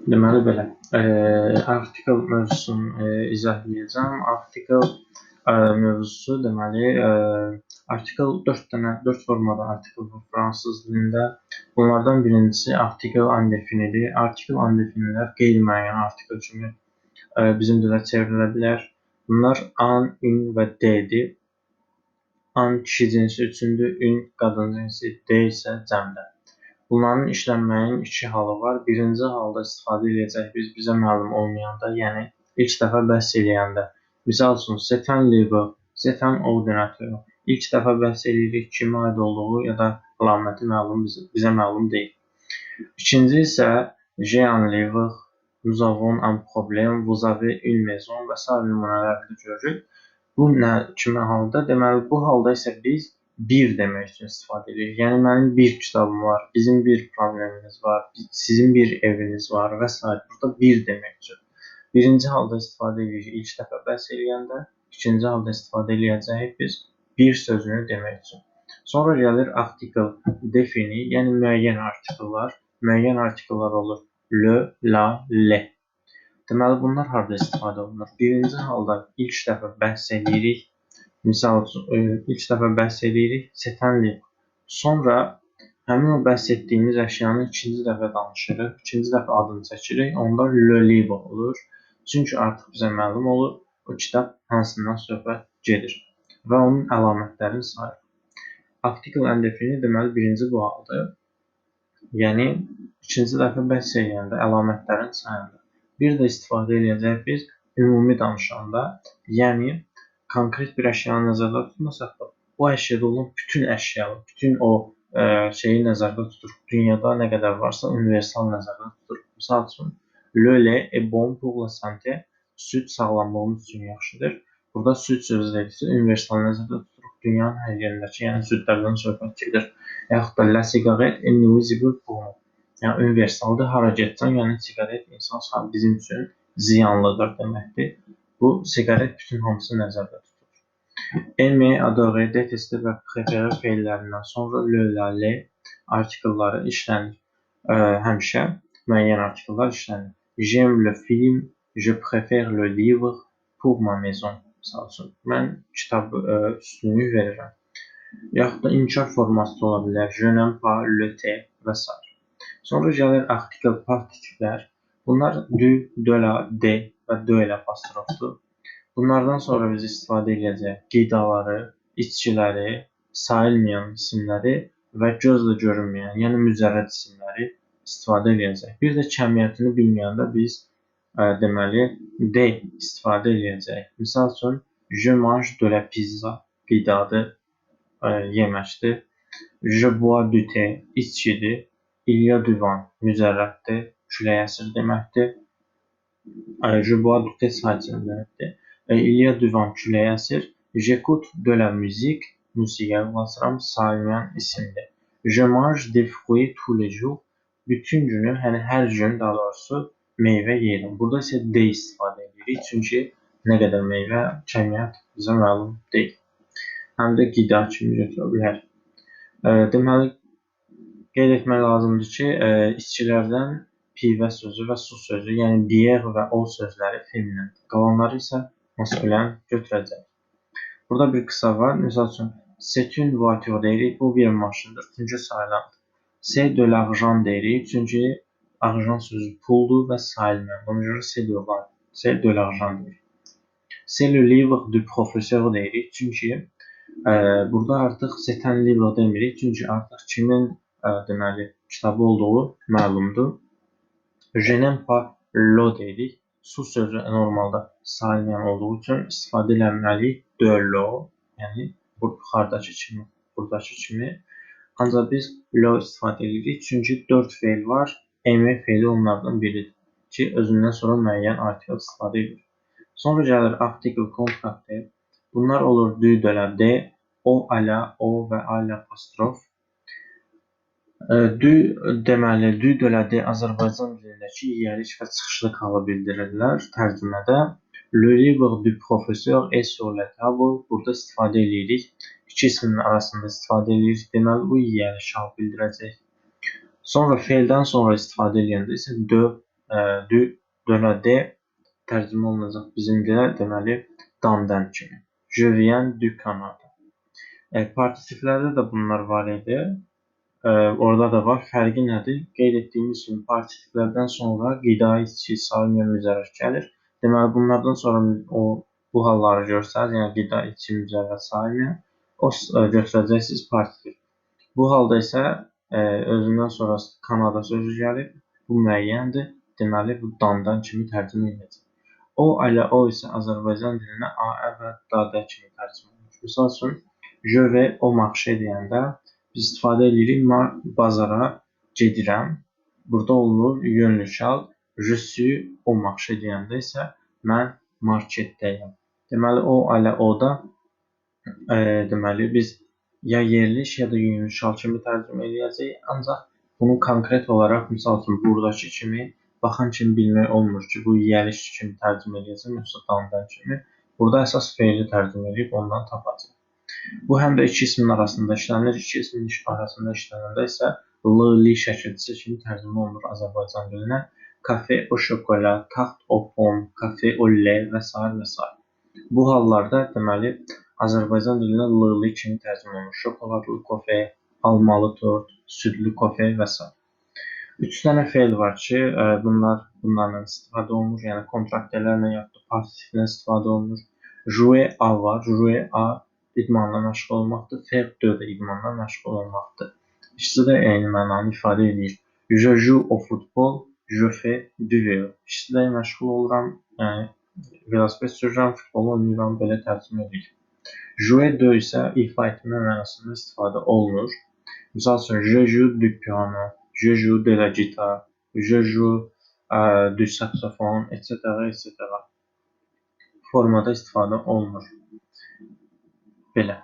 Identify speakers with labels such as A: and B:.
A: Deməli belə, article mövzusunu izah edəcəm. Article mövzusu deməli, article 4 formada article var fransız dilində. Bunlardan birincisi article undefinidir. Article undefinilər qeyri-müəyyən article kimi bizim dilə çevrilə bilər. Bunlar an, in və d-dir. An kişi cinsi üçündür, in qadın cinsi, d isə cəmdə. Bunların işlənməyin iki halı var. Birinci halda istifadə edəcək bizə məlum olmayanda, yəni ilk dəfə bəhs eləyəndə. Misal üçün, c'est un livre, c'est un ordinateur. İlk dəfə bəhs eləyirik, kimə aid olduğu ya da əlaməti bizə məlum deyil. İkinci isə j'ai un livre, nous avons un problème, vous avez une maison və s. nümunələrdə görürük. Bu nə kimi halda? Deməli, bu halda isə biz bir demək üçün istifadə edirik. Yəni, mənim bir kitabım var, bizim bir problemimiz var, sizin bir eviniz var və s. Burada bir demək üçün. Birinci halda istifadə edirik ilk dəfə bəhs eləyəndə, ikinci halda istifadə eləyəcəyik biz bir sözünü demək üçün. Sonra gəlir article defini, yəni müəyyən artikellar. Müəyyən artikellar olur le, la, le. Deməli, bunlar harada istifadə olunur? Birinci halda ilk dəfə bəhs edirik. Misal üçün, ilk dəfə bəhs edirik, c'est un livre. Sonra həmin o bəhs etdiyimiz əşyanı ikinci dəfə danışırıq, ikinci dəfə adını çəkirik. Onda le livre olur. Çünki artıq bizə məlum olur, o kitab hansından söhbət gedir və onun əlamətlərini sayırıq. Article undefini deməli birinci bu haldır. Yəni, ikinci dəfə bəhs edəndə əlamətlərini sayırıq. Bir də istifadə edəcək biz ümumi danışanda, yəni konkret bir əşyanı nəzərdə tutmasaq da, o əşyada olan bütün əşyalar, bütün o şeyi nəzərdə tuturuq. Dünyada nə qədər varsa universal nəzərdə tuturuq. Misal üçün, le lait est bon pour la santé. Süd sağlamlığımız üçün yaxşıdır. Burada süd sözü dediksə, universal nəzərdə tuturuq. Dünyanın hər yerindəki, yəni südlərdən söhbət gedir. Yaxud da la cigarette est nuisible pour nous. Yəni, universaldır, hara getsən, yəni siqaret insan bizim üçün ziyanlıdır deməkdir. Bu, siqaret bütün hamısı nəzərdə tutulur. Aimer, adorer, détester və préférer feillərindən sonra le, la, le artikelları işlənir. Həmişə müəyyən artikellar işlənir. J'aime le film, je préfère le livre pour ma maison. Misal üçün, mən kitab üstünlük verirəm. Yaxud da inkar forması ola bilər. Je n'aime pas le thé və s. Sonra gəlir artikel partitiflər. Bunlar du, de la, de və de ilə apostrofdur. Bunlardan sonra biz istifadə edəcəyik qidaları, içkiləri, sayılmayan isimləri və gözlə görünməyən, yəni mücərrəd isimləri istifadə edəcəyik. Bir də kəmiyyətini bilməyəndə biz deməli de istifadə edəcəyik. Misal üçün, je mange de la pizza qidadır, yeməkdir. Je bois du thé içkidir. Il y a du vent mücərrəddir, külək əsir deməkdir. Je bois du thé sadəcə deməkdir. Il y a du vent külək əsir. J'écoute de la musique, musiqiyə qulaq asıram, sayılmayan isimdir. Je mange des fruits tous les jours. Bütün günü, yəni hər gün daha doğrusu meyvə yeyirəm. Burada isə de istifadə edirik, çünki nə qədər meyvə, kəmiyyət bizə məlum deyil. Həm də qida kimi götürə bilər. Deməli, qeyd etmək lazımdır ki, içkilərdən pivə sözü və su sözü, yəni bière və o sözləri feminin, qalanları isə maskulin götürəcək. Burada bir qısa var, misal üçün, c'est une voiture deyirik, bu bir maşındır, çünki sayılandır. C'est de l'argent deyirik, çünki argent sözü puldur və sayılmayan, buna görə c'est de l'argent deyirik. C'est le livre du professeur deyirik, çünki burada artıq c'est un livre demirik, çünki artıq kimin deməli kitabı olduğu məlumdur. Je n'aime pas l'eau deyirik. Su sözü normalda sayılmayan olduğu üçün istifadə edilməliyik de l'eau, yəni yuxarıdakı kimi, buradakı kimi. Ancaq biz l'eau istifadə edirik, çünki 4 feil var, aimer feili onlardan biridir ki, özündən sonra müəyyən artikel istifadə edilir. Sonra gəlir article contracté. Bunlar olur du, de la, de, o, ala, o və ala apostrof. Du deməli, du, de la, de Azərbaycan dilindəki yiyəlik və çıxışlıq halı bildirirlər tərcümədə. Le livre du professeur est sur la table. Burada istifadə edirik. İki ismin arasında istifadə edirik. Deməli, bu yiyəlik hal bildirəcək. Sonra feildən sonra istifadə edəndə isə de de la de tərcümə olunacaq bizim dilə, deməli damdan kimi. Je viens du Canada. Partitiflərdə də bunlar var idi. Orada da var. Fərqi nədir? Qeyd etdiyimiz kimi partitiflərdən sonra qida, içki, saymıya müzərrət gəlir. Deməli, bunlardan sonra bu halları görsəniz, yəni qida, içki, müzərrət, saymıya, götürəcəksiniz partitif. Bu halda isə özündən sonra Kanada sözü gəlib. Bu müəyyəndir. Deməli, bu dandan kimi tərcümə edəcək. O ilə o isə Azərbaycan dilinə a və dadə kimi tərcümə olunur. Misal üçün, je vais au marché deyəndə biz istifadə edirik bazara gedirəm. Burada olunur yönlükal. Je suis au marché deyəndə isə mən marketdəyəm. Deməli, o ilə o da deməli biz ya yerliş ya da yönlükal kimi tərcümə edəcəyik. Ancaq bunu konkret olaraq, misal üçün, buradakı kimi baxan kimi bilmək olmur ki, bu yiyəliş kimi tərcümə edəcəm, yoxsa dandan kimi. Burada əsas feili tərcümə edib ondan tapacaq. Bu həm də iki ismin arasında işlənir. İki ismin arasında işlənəndə isə l-li şəkilçisi kimi tərcümə olunur Azərbaycan dilinə. Kafe au şokolat, taxt au pomme, kafe au lait və s. və s. Bu hallarda deməli Azərbaycan dilinə l-li kimi tərcümə olunur. Şokoladlı kofe, almalı tort, südlü kofe və s. 3 dənə feil var ki, bunlarla istifadə olunur. Yəni kontraktelərlə yaxud da partitiflə istifadə olunur. Jouer a var. Jouer a idmanla məşğul olmaqdır. Faire de də idmanla məşğul olmaqdır. İkisi də eyni mənanı ifadə edir. Je joue au football, je fais du vélo. İkisi də məşğul oluram, yəni velosiped sürürəm, futbol oynayıram, belə tərcümə edir. Jouer de isə ifa etmə mənasında istifadə olunur. Misal üçün, je joue du piano, je joue de la guitare, je joue du saxophone, etc. etc. formada istifadə olunur. Belə.